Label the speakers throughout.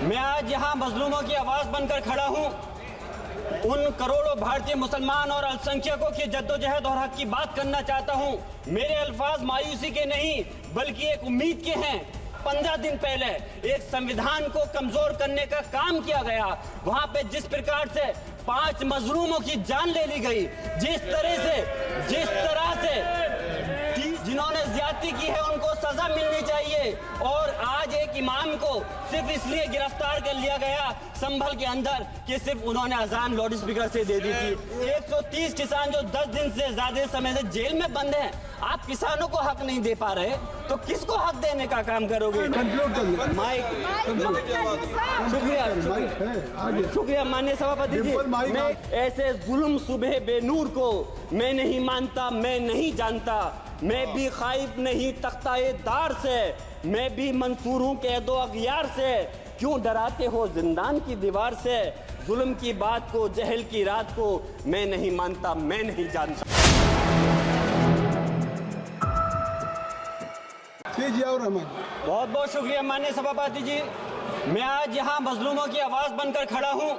Speaker 1: मैं आज यहाँ मजलूमों की आवाज़ बनकर खड़ा हूँ। उन करोड़ों भारतीय मुसलमान और अल्पसंख्यकों की जद्दोजहद और हक की बात करना चाहता हूँ। मेरे अल्फाज मायूसी के नहीं बल्कि एक उम्मीद के हैं। 15 दिन पहले एक संविधान को कमजोर करने का काम किया गया। वहाँ पे जिस प्रकार से 5 मजलूमों की जान ले ली गई, जिस तरह से जिन्होंने ज्यादती की है उनको सजा मिलनी चाहिए। और आज एक इमाम को सिर्फ इसलिए गिरफ्तार कर लिया गया संभल के अंदर कि सिर्फ उन्होंने अजान लाउड स्पीकर से दे दी थी। 130 किसान जो 10 दिन से ज्यादा समय से जेल में बंद हैं, आप किसानों को हक नहीं दे पा रहे तो किसको हक देने का काम करोगे? शुक्रिया माननीय सभापति जी। मैं ऐसे जुल्म सुबह बेनूर को मैं नहीं मानता, मैं नहीं जानता। मैं भी खाइफ नहीं तख्ताए दार से, मैं भी मंसूर हूँ कैदो अगयार से। क्यों डराते हो जिंदान की दीवार से? जुल्म की बात को, जहल की रात को मैं नहीं मानता, मैं नहीं जानता। बहुत बहुत शुक्रिया माननीय सभापति जी। मैं आज यहाँ मजलूमों की आवाज़ बनकर खड़ा हूँ।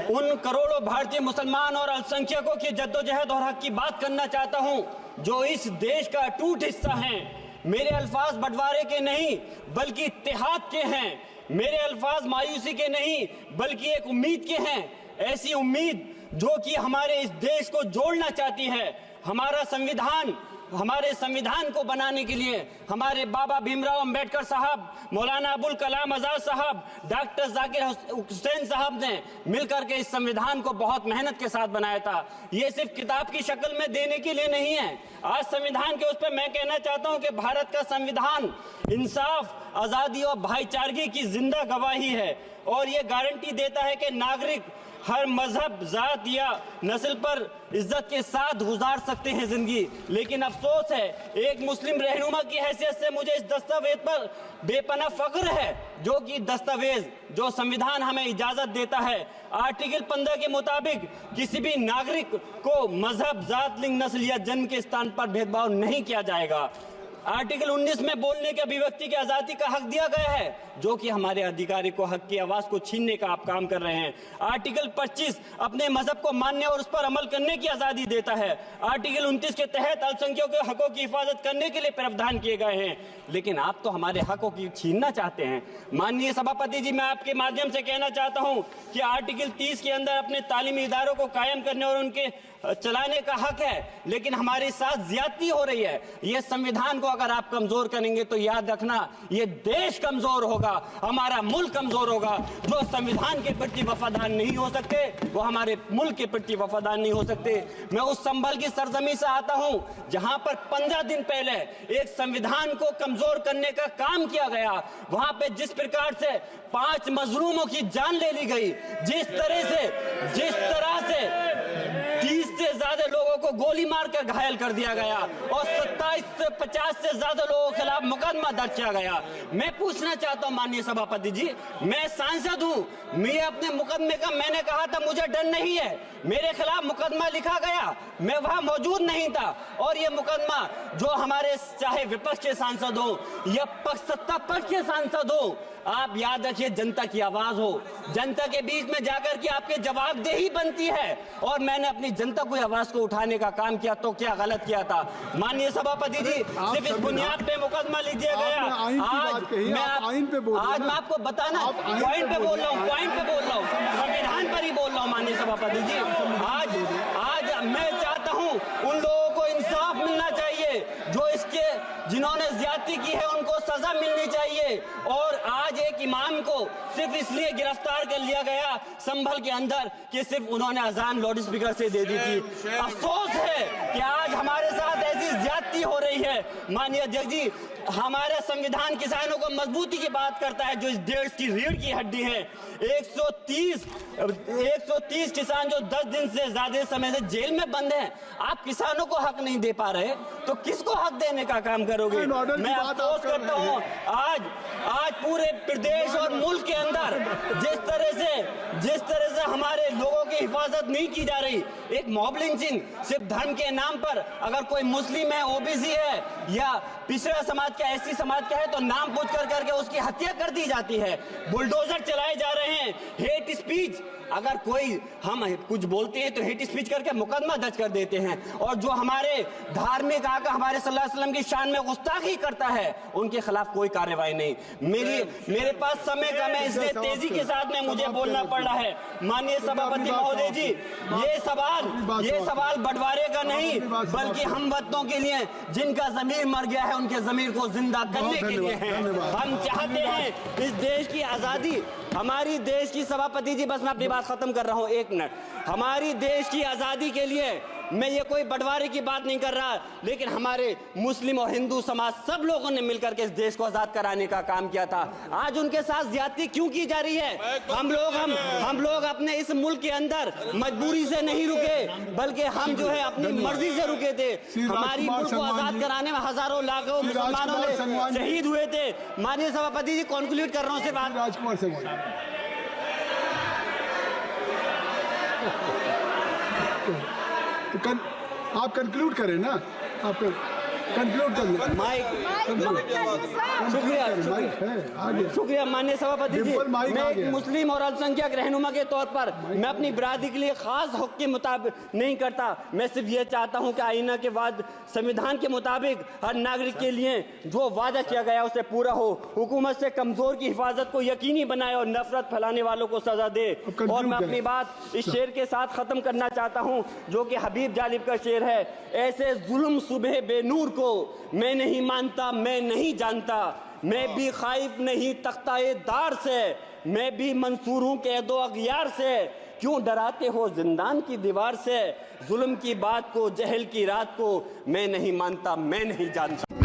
Speaker 1: उन करोड़ों भारतीय मुसलमान और अल्पसंख्यकों की जद्दोजहद और हक की बात करना चाहता हूँ जो इस देश का अटूट हिस्सा हैं। मेरे अल्फाज बंटवारे के नहीं बल्कि इत्तेहाद के हैं। मेरे अल्फाज मायूसी के नहीं बल्कि एक उम्मीद के हैं। ऐसी उम्मीद जो कि हमारे इस देश को जोड़ना चाहती है। हमारे संविधान को बनाने के लिए हमारे बाबा भीमराव अंबेडकर साहब, मौलाना अबुल कलाम आजाद साहब, डॉक्टर जाकिर हुसैन साहब ने मिलकर के इस संविधान को बहुत मेहनत के साथ बनाया था। ये सिर्फ किताब की शक्ल में देने के लिए नहीं है। आज संविधान के उस पर मैं कहना चाहता हूं कि भारत का संविधान इंसाफ, आजादी और भाईचारगी की जिंदा गवाही है और ये गारंटी देता है कि नागरिक हर मजहब, जात या नस्ल पर इज्जत के साथ गुजार सकते हैं जिंदगी। लेकिन अफसोस है, एक मुस्लिम रहनुमा की हैसियत से मुझे इस दस्तावेज पर बेपनाह फख्र है जो कि दस्तावेज जो संविधान हमें इजाजत देता है। आर्टिकल 15 के मुताबिक किसी भी नागरिक को मजहब, जात, लिंग, नस्ल या जन्म के स्थान पर भेदभाव नहीं किया जाएगा। आर्टिकल 19 में बोलने के अभिव्यक्ति की आजादी का हक दिया गया है जो कि हमारे अधिकारी को हक की आवाज को छीनने का आप काम कर रहे हैं। आर्टिकल 25 अपने मजहब को मानने और उस पर अमल करने की आजादी देता है। आर्टिकल 29 के तहत अल्पसंख्यकों के हकों की हिफाजत करने के लिए प्रावधान किए गए हैं। लेकिन आप तो हमारे हकों की छीनना चाहते हैं। माननीय सभापति जी, मैं आपके माध्यम से कहना चाहता हूं कि आर्टिकल 30 के अंदर अपने तालीमी इदारों को कायम करने और उनके चलाने का हक है, लेकिन हमारे साथ ज्यादती हो रही है। ये संविधान को अगर आप कमजोर करेंगे तो याद रखना ये देश कमजोर होगा, हमारा मुल्क कमजोर होगा। जो संविधान के प्रति वफादार नहीं हो सकते वो हमारे मुल्क के प्रति वफादार नहीं हो सकते। मैं उस संभल की सरजमी से आता हूं जहां पर 15 दिन पहले एक संविधान को कमजोर करने का काम किया गया। वहां पे जिस प्रकार से 5 मजलूमों की जान ले ली गई, जिस तरह से 30 से ज्यादा लोगों को गोली मारकर घायल कर दिया गया और 27 से 50 से ज्यादा लोगों के खिलाफ मुकदमा दर्ज किया गया। मैं पूछना चाहता हूं माननीय सभापति जी, मैं सांसद हूं, मैं अपने मुकदमे का मैंने कहा था मुझे डर नहीं है। मेरे खिलाफ मुकदमा लिखा गया, मैं वहां मौजूद नहीं था और ये मुकदमा जो हमारे चाहे विपक्ष के सांसद हो या सत्ता पक्ष के सांसद हो, आप याद रखिए जनता की आवाज हो, जनता के बीच में जाकर के आपके जवाबदेही बनती है। और मैंने अपनी जनता की आवाज को उठाने का काम किया तो क्या गलत किया था? माननीय सभापति जी, सिर्फ इस बुनियाद पे मुकदमा लिख दिया गया। आज मैं आपको बताना पॉइंट पे बोल रहा हूँ, संविधान पर ही बोल रहा हूँ माननीय सभापति जी। आज मैं चाहता हूँ उन लोगों को इंसाफ मिलना चाहिए जो जिन्होंने ज्यादती की है उनको सजा मिलनी चाहिए। और आज एक इमाम को सिर्फ इसलिए गिरफ्तार कर लिया गया संभल के अंदर कि सिर्फ उन्होंने अजान लाउड स्पीकर से दे दी थी। अफसोस है कि आज हमारे साथ ऐसी ज्यादती हो रही है। माननीय अध्यक्ष जी, हमारा संविधान किसानों को मजबूती की बात करता है जो इस देश की रीढ़ की हड्डी है। 130 किसान जो 10 दिन से ज्यादा समय से जेल में बंद हैं, आप किसानों को हक नहीं दे पा रहे तो किसको हक देने का काम करोगे? मैं अफसोस करता हूँ आज पूरे प्रदेश और मुल्क के अंदर जिस तरह से हमारे लोगों के हिफाजत नहीं की जा रही। एक मॉब लिंचिंग सिर्फ धर्म के नाम पर, अगर कोई मुस्लिम है, ओबीसी है या पिछड़ा समाज का, एससी समाज का है, तो नाम पूछ कर करके उसकी हत्या कर दी जाती है। बुलडोजर चलाए जा रहे हैं। हेट स्पीच, अगर कोई हम कुछ बोलते हैं तो हेट स्पीच करके मुकदमा दर्ज कर देते हैं। और जो हमारे धार्मिक आका हमारे सल्लल्लाहु अलैहि वसल्लम की शान में गुस्ताखी करता है, उनके खिलाफ कोई कार्रवाई नहीं। मेरे पास समय कम है, इसलिए तेजी के साथ में मुझे बोलना पड़ रहा है। माननीय सभापति महोदय जी, ये सवाल बंटवारे का नहीं, बल्कि हम वतनों के लिए, जिनका जमीर मर गया है, उनके जमीर को जिंदा करने के लिए है। हम चाहते हैं इस देश की आजादी, हमारी देश की, सभापति जी बस मैं अपनी बात खत्म कर रहा हूं, 1 मिनट। हमारी देश की आजादी के लिए मैं ये कोई बंटवारे की बात नहीं कर रहा, लेकिन हमारे मुस्लिम और हिंदू समाज सब लोगों ने मिलकर के इस देश को आजाद कराने का काम किया था। आज उनके साथ ज्यादती क्यों की जा रही है? हम लोग अपने इस मुल्क के अंदर मजबूरी से नहीं रुके, बल्कि हम जो है अपनी मर्जी से रुके थे। हमारी मुल्क को आजाद कराने में हजारों लाखों मुसलमानों ने शहीद हुए थे। माननीय सभापति जी, कंक्लूड कर रहा हूँ, सिर्फ
Speaker 2: राजकुमार सिंह, आप कंक्लूड करें ना, आप कंक्लूड कर लें।
Speaker 1: शुक्रिया माननीय सभापति जी। मैं एक मुस्लिम और अल्पसंख्यक रहनुमा के तौर पर मैं अपनी बिरादरी के लिए खास हक के मुताबिक नहीं करता। मैं सिर्फ ये चाहता हूं कि आईना के बाद संविधान के मुताबिक हर नागरिक के लिए जो वादा किया गया उसे पूरा हो। हुकूमत से कमजोर की हिफाजत को यकीनी बनाए और नफरत फैलाने वालों को सजा दे। और मैं अपनी बात इस शेर के साथ खत्म करना चाहता हूँ, जो कि हबीब जालिब का शेर है। ऐसे जुल्म सुबह बेनूर को मैं नहीं मानता, मैं नहीं जानता, मैं भी खाइफ नहीं तख्ताए दार से, मैं भी मंसूर हूं कैदो अगयार से। क्यों डराते हो जिंदान की दीवार से? जुल्म की बात को, जहल की रात को मैं नहीं मानता, मैं नहीं जानता।